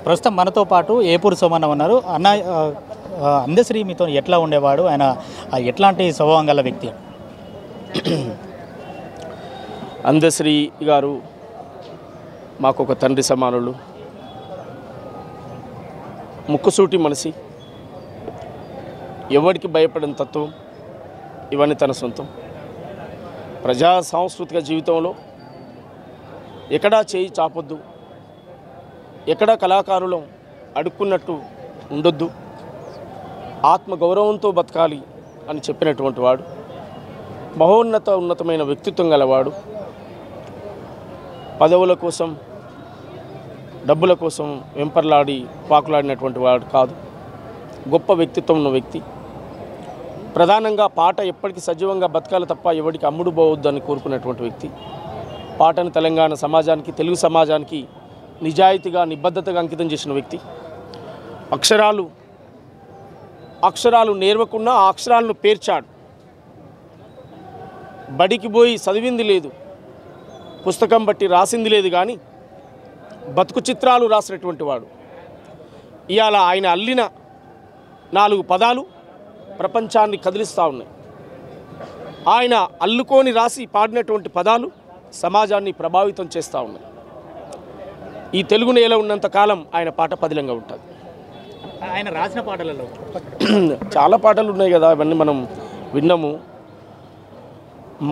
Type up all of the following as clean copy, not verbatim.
ప్రస్తుతం మనతో పాటు ఏపూరు సోమన్న ఉన్నారు. అన్న అందశ్రీ మీతో ఎట్లా ఉండేవాడు, ఆయన ఎట్లాంటి స్వభావం గల వ్యక్తి? అందశ్రీ గారు మాకు ఒక తండ్రి సమానులు, ముక్కుసూటి మనిషి, ఎవరికి భయపడిన తత్వం, ఇవన్నీ తన సొంతం. ప్రజా సాంస్కృతిక జీవితంలో ఎక్కడా చేయి చాపొద్దు, ఎక్కడా కళాకారులు అడుక్కున్నట్టు ఉండొద్దు, ఆత్మగౌరవంతో బతకాలి అని చెప్పినటువంటి వాడు, ఉన్నతమైన వ్యక్తిత్వం గలవాడు. పదవుల కోసం, డబ్బుల కోసం వెంపర్లాడి పాకులాడినటువంటి వాడు కాదు. గొప్ప వ్యక్తిత్వం ఉన్న వ్యక్తి. ప్రధానంగా పాట ఎప్పటికీ సజీవంగా బతకాలి తప్ప ఎవరికి అమ్ముడు పోవద్దు అని కోరుకున్నటువంటి వ్యక్తి. పాటను తెలంగాణ సమాజానికి, తెలుగు సమాజానికి నిజాయితీగా, నిబద్ధతగా అంకితం చేసిన వ్యక్తి. అక్షరాలు నేర్వకుండా ఆ అక్షరాలను పేర్చాడు. బడికి పోయి చదివింది లేదు, పుస్తకం బట్టి రాసింది లేదు, కానీ బతుకు చిత్రాలు రాసినటువంటి వాడు. ఇవాళ ఆయన అల్లిన 4 పదాలు ప్రపంచాన్ని కదిలిస్తూ ఉన్నాయి. ఆయన అల్లుకొని రాసి పాడినటువంటి పదాలు సమాజాన్ని ప్రభావితం చేస్తూ ఉన్నాయి. ఈ తెలుగు నేల ఉన్నంత కాలం ఆయన పాట పదిలంగా ఉంటుంది. ఆయన రాసిన పాటలలో చాలా పాటలు ఉన్నాయి కదా, అవన్నీ మనం విన్నాము.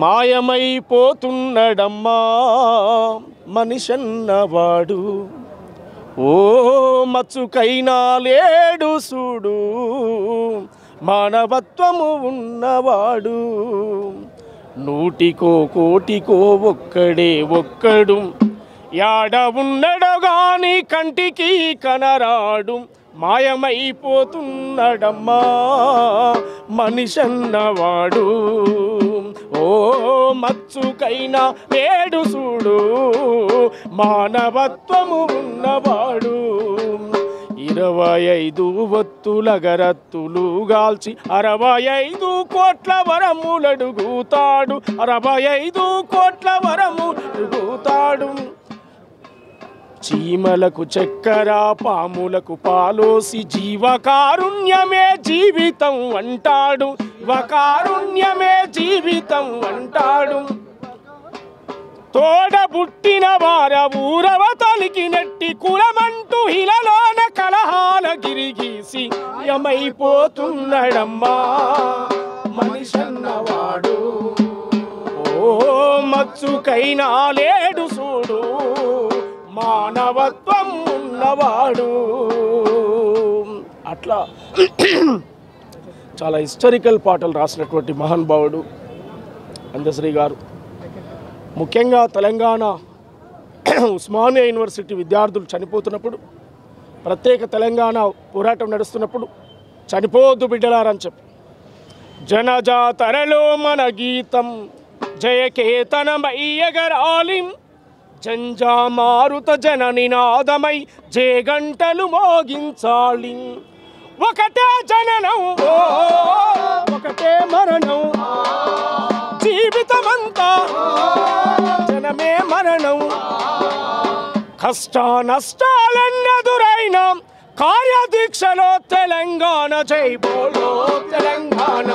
మాయమైపోతున్నడమ్మా మనిషన్నవాడు, ఓ మచ్చుకైనా లేడు చూడు, మానవత్వము ఉన్నవాడు, నూటికో కోటికో ఒక్కడు, యాడ ఉన్నడో గాని కంటికి కనరాడు, మాయమైపోతున్నడమ్మా మనిషన్నవాడు, ఓ మచ్చుకైనా లేడు చూడు, మానవత్వము ఉన్నవాడు. 25 ఒత్తుల గరత్తులు గాల్చి 65 కోట్ల వరములడుగుతాడు, 65 కోట్ల వరములడుగుతాడు. చీమలకు చక్కెర, పాములకు పాలోసి జీవకారుణ్యమే జీవితం అంటాడు, వకారుణ్యమే జీవితం అంటాడు. తోడబుట్టిన వార ఊరవతలికి నెట్టి కులమంటూ హిలలోన కలహాల గిరిగీసి యమైపోతున్నడమ్మా మనిషన్నవాడు, ఓ మచ్చుకైనా లేడు చూడు, మానవత్వం ఉన్నవాడు. అట్లా చాలా హిస్టారికల్ పాటలు రాసినటువంటి మహానుభావుడు అందశ్రీ గారు. ముఖ్యంగా తెలంగాణ ఉస్మానియా యూనివర్సిటీ విద్యార్థులు చనిపోతున్నప్పుడు, ప్రత్యేక తెలంగాణ పోరాటం నడుస్తున్నప్పుడు చనిపోవద్దు బిడ్డలారని చెప్పి జనజాతరలో మన గీతం జయకేతనమయ్యగరాలి, జంజామారుత జన నినాదమై జేగంటలు మోగించాలి. ఒకటే జననం, ఒకటే మరణం, జీవితమంతా జనమే మరణం. కష్ట నష్టాలెన్నెదురైన కార్యదీక్షలో తెలంగాణ జై బోలో తెలంగాణ,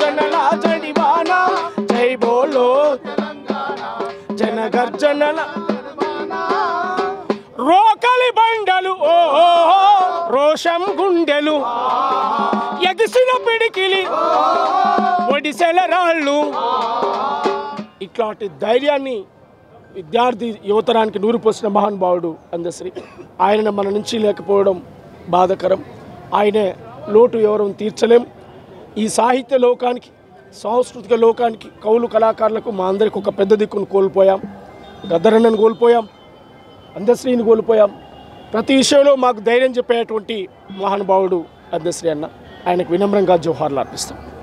జనల జడివాన జై బోలో జనగర్జనల. రోకలి బండలు ఓ రోషం గుండెలు, ఎగిసిన పిడికిలి ఒడిసెల రాళ్ళు. ఇట్లాంటి ధైర్యాన్ని విద్యార్థి యువతరానికి నూరిపోసిన మహానుభావుడు అందశ్రీ. ఆయన మన నుంచి లేకపోవడం బాధకరం. ఆయనే లోటు ఎవరూ తీర్చలేం. ఈ సాహిత్య లోకానికి, సాంస్కృతిక లోకానికి, కవులు కళాకారులకు మా అందరికి ఒక పెద్ద దిక్కును కోల్పోయాం. గద్దరన్నను కోల్పోయాం, అందశ్రీని కోల్పోయాం. ప్రతి విషయంలో మాకు ధైర్యం చెప్పేటువంటి మహానుభావుడు అందశ్రీ అన్న. ఆయనకు వినమ్రంగా జోహార్లు అర్పిస్తాం.